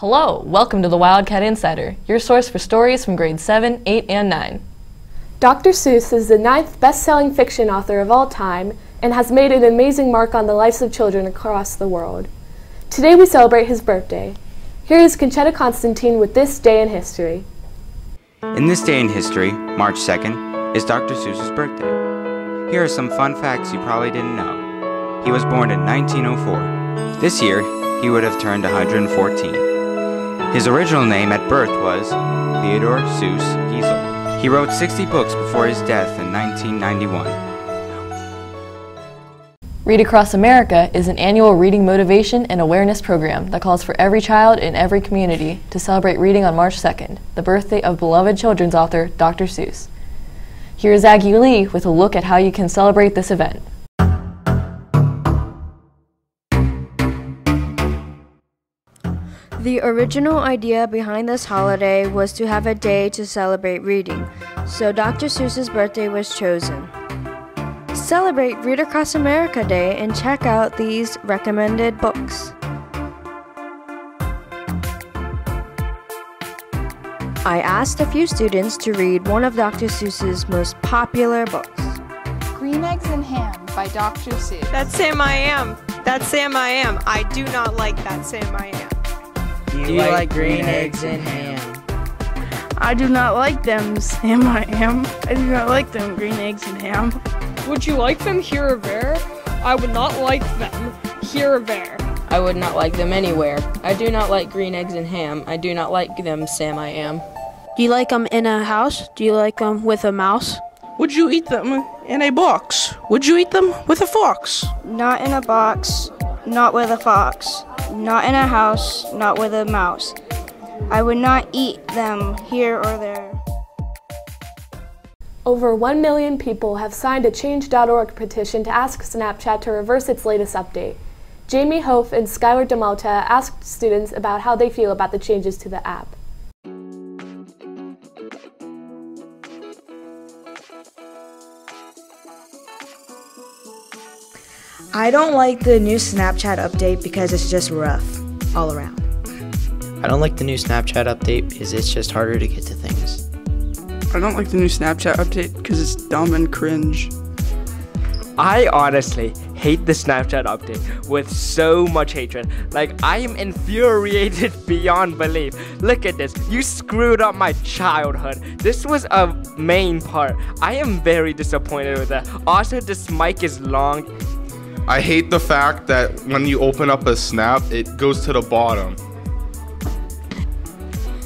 Hello, welcome to the Wildcat Insider, your source for stories from grades 7, 8, and 9. Dr. Seuss is the 9th best-selling fiction author of all time and has made an amazing mark on the lives of children across the world. Today we celebrate his birthday. Here is Conchetta Constantine with This Day in History. In this day in history, March 2nd, is Dr. Seuss's birthday. Here are some fun facts you probably didn't know. He was born in 1904. This year, he would have turned 114. His original name at birth was Theodore Seuss Giesel. He wrote 60 books before his death in 1991. Read Across America is an annual reading motivation and awareness program that calls for every child in every community to celebrate reading on March 2nd, the birthday of beloved children's author Dr. Seuss. Here is Aggie Lee with a look at how you can celebrate this event. The original idea behind this holiday was to have a day to celebrate reading, so Dr. Seuss's birthday was chosen. Celebrate Read Across America Day and check out these recommended books. I asked a few students to read one of Dr. Seuss's most popular books. Green Eggs and Ham by Dr. Seuss. That's Sam I Am. That's Sam I Am. I do not like that Sam I Am. Do you like green eggs and ham? I do not like them, Sam I Am. I do not like them, green eggs and ham. Would you like them here or there? I would not like them here or there. I would not like them anywhere. I do not like green eggs and ham. I do not like them, Sam I Am. Do you like them in a house? Do you like them with a mouse? Would you eat them in a box? Would you eat them with a fox? Not in a box, not with a fox. Not in a house, not with a mouse. I would not eat them here or there. Over 1 million people have signed a Change.org petition to ask Snapchat to reverse its latest update. Jamie Hof and Skylar DeMalta asked students about how they feel about the changes to the app. I don't like the new Snapchat update because it's just rough all around. I don't like the new Snapchat update because it's just harder to get to things. I don't like the new Snapchat update because it's dumb and cringe. I honestly hate the Snapchat update with so much hatred. Like, I am infuriated beyond belief. Look at this. You screwed up my childhood. This was a main part. I am very disappointed with that. Also, this mic is long. I hate the fact that when you open up a snap, it goes to the bottom.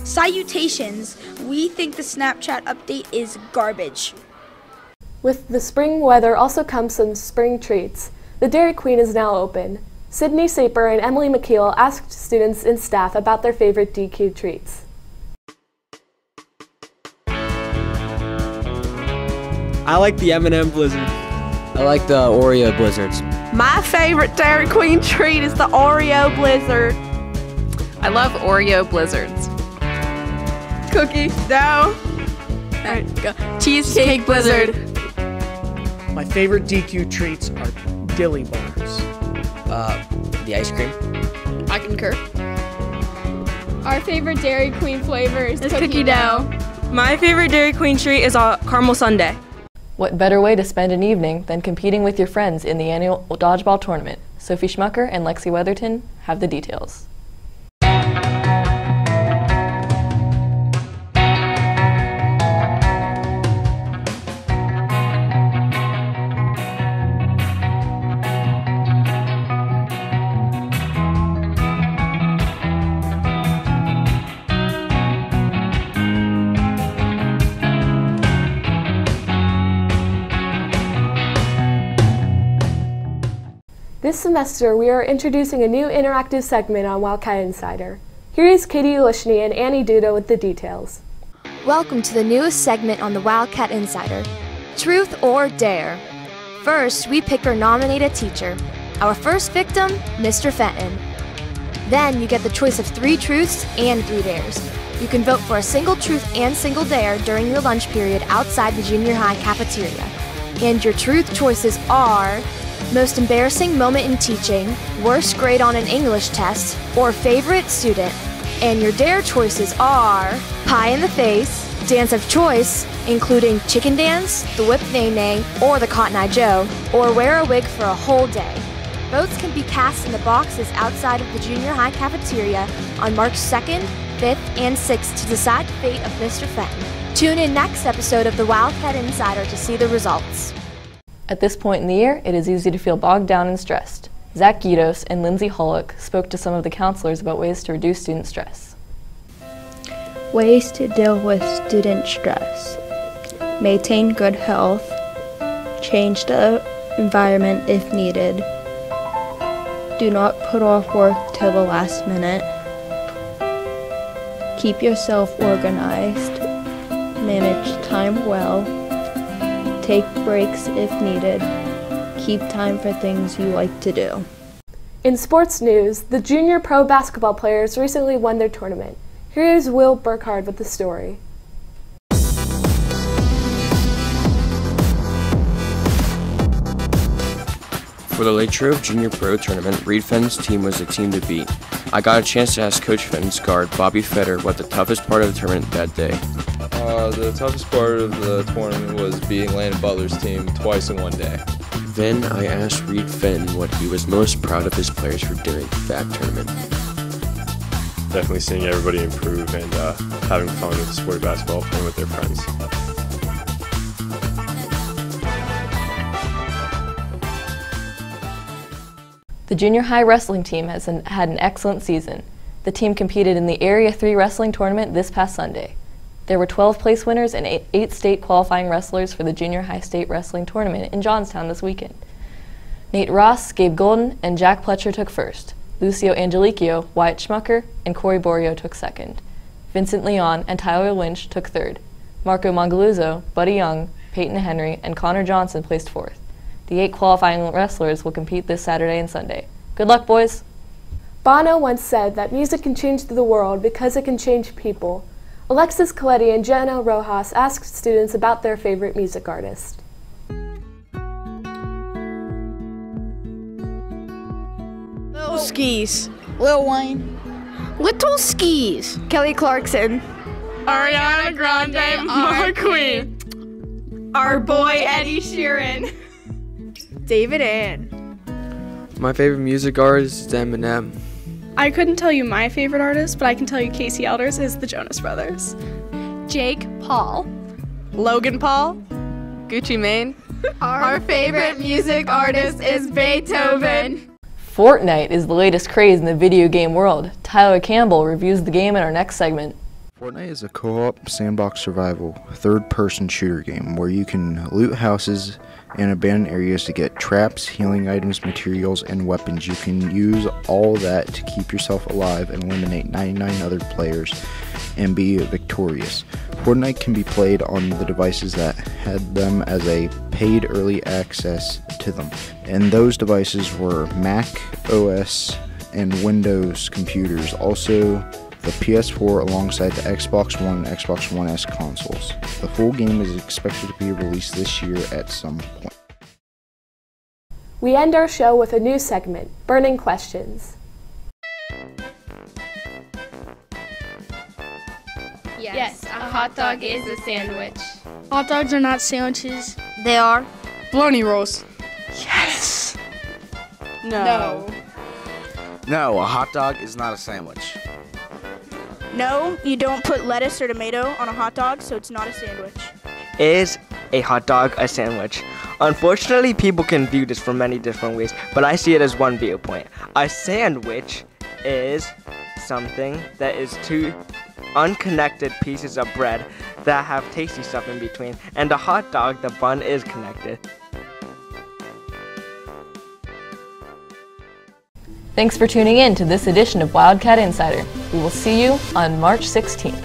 Salutations! We think the Snapchat update is garbage. With the spring weather also comes some spring treats. The Dairy Queen is now open. Sydney Saper and Emily McKeel asked students and staff about their favorite DQ treats. I like the M&M Blizzard. I like the Oreo Blizzards. My favorite Dairy Queen treat is the Oreo Blizzard. I love Oreo Blizzards. Cookie dough. Cheesecake Blizzard. My favorite DQ treats are dilly bars. The ice cream. I concur. Our favorite Dairy Queen flavor is cookie dough. My favorite Dairy Queen treat is a caramel sundae. What better way to spend an evening than competing with your friends in the annual Dodgeball tournament? Sophie Schmucker and Lexi Weatherton have the details. This semester, we are introducing a new interactive segment on Wildcat Insider. Here is Katie Ulishny and Annie Duda with the details. Welcome to the newest segment on the Wildcat Insider, Truth or Dare. First, we pick or nominate a teacher. Our first victim, Mr. Fenton. Then you get the choice of 3 truths and 3 dares. You can vote for a single truth and single dare during your lunch period outside the junior high cafeteria. And your truth choices are most embarrassing moment in teaching, worst grade on an English test, or favorite student. And your dare choices are pie in the face, dance of choice, including chicken dance, the whip nae nae, or the Cotton Eye Joe, or wear a wig for a whole day. Votes can be cast in the boxes outside of the junior high cafeteria on March 2nd, 5th, and 6th to decide the fate of Mr. Fenton. Tune in next episode of the Wildcat Insider to see the results. At this point in the year, it is easy to feel bogged down and stressed. Zach Guidos and Lindsay Hollick spoke to some of the counselors about ways to reduce student stress. Ways to deal with student stress. Maintain good health. Change the environment if needed. Do not put off work till the last minute. Keep yourself organized. Manage time well. Take breaks if needed. Keep time for things you like to do. In sports news, the junior pro basketball players recently won their tournament. Here is Will Burkhard with the story. For the Lake Trove Junior Pro Tournament, Reed Fenton's team was the team to beat. I got a chance to ask Coach Fenton's guard, Bobby Fetter, what the toughest part of the tournament that day. The toughest part of the tournament was beating Landon Butler's team twice in one day. Then I asked Reed Fenton what he was most proud of his players for doing that tournament. Definitely seeing everybody improve and having fun with the sport of basketball, playing with their friends. The junior high wrestling team has had an excellent season. The team competed in the Area 3 wrestling tournament this past Sunday. There were 12 place winners and 8 state qualifying wrestlers for the junior high state wrestling tournament in Johnstown this weekend. Nate Ross, Gabe Golden, and Jack Pletcher took first. Lucio Angelicio, Wyatt Schmucker, and Corey Borio took second. Vincent Leon and Tyler Lynch took third. Marco Mangaluzzo, Buddy Young, Peyton Henry, and Connor Johnson placed fourth. The 8 qualifying wrestlers will compete this Saturday and Sunday. Good luck, boys! Bono once said that music can change the world because it can change people. Alexis Coletti and Jenna Rojas asked students about their favorite music artist. Lil Skis. Lil Wayne. Little Skis. Kelly Clarkson. Ariana Grande, our queen. Our boy Eddie Sheeran. David Ann. My favorite music artist is Eminem. I couldn't tell you my favorite artist, but I can tell you Casey Elders is the Jonas Brothers. Jake Paul. Logan Paul. Gucci Mane. Our favorite music artist is Beethoven. Fortnite is the latest craze in the video game world. Tyler Campbell reviews the game in our next segment. Fortnite is a co-op sandbox survival third-person shooter game where you can loot houses and abandoned areas to get traps, healing items, materials, and weapons. You can use all that to keep yourself alive and eliminate 99 other players and be victorious. Fortnite can be played on the devices that had them as a paid early access to them, and those devices were Mac OS and Windows computers, also the PS4 alongside the Xbox One and Xbox One S consoles. The full game is expected to be released this year at some point. We end our show with a new segment, Burning Questions. Yes, a hot dog is a sandwich. Hot dogs are not sandwiches. They are. Bologna rolls. Yes! No. No, a hot dog is not a sandwich. No, you don't put lettuce or tomato on a hot dog, so it's not a sandwich. Is a hot dog a sandwich? Unfortunately, people can view this from many different ways, but I see it as one viewpoint. A sandwich is something that is two unconnected pieces of bread that have tasty stuff in between, and a hot dog, the bun is connected. Thanks for tuning in to this edition of Wildcat Insider. We will see you on March 16th.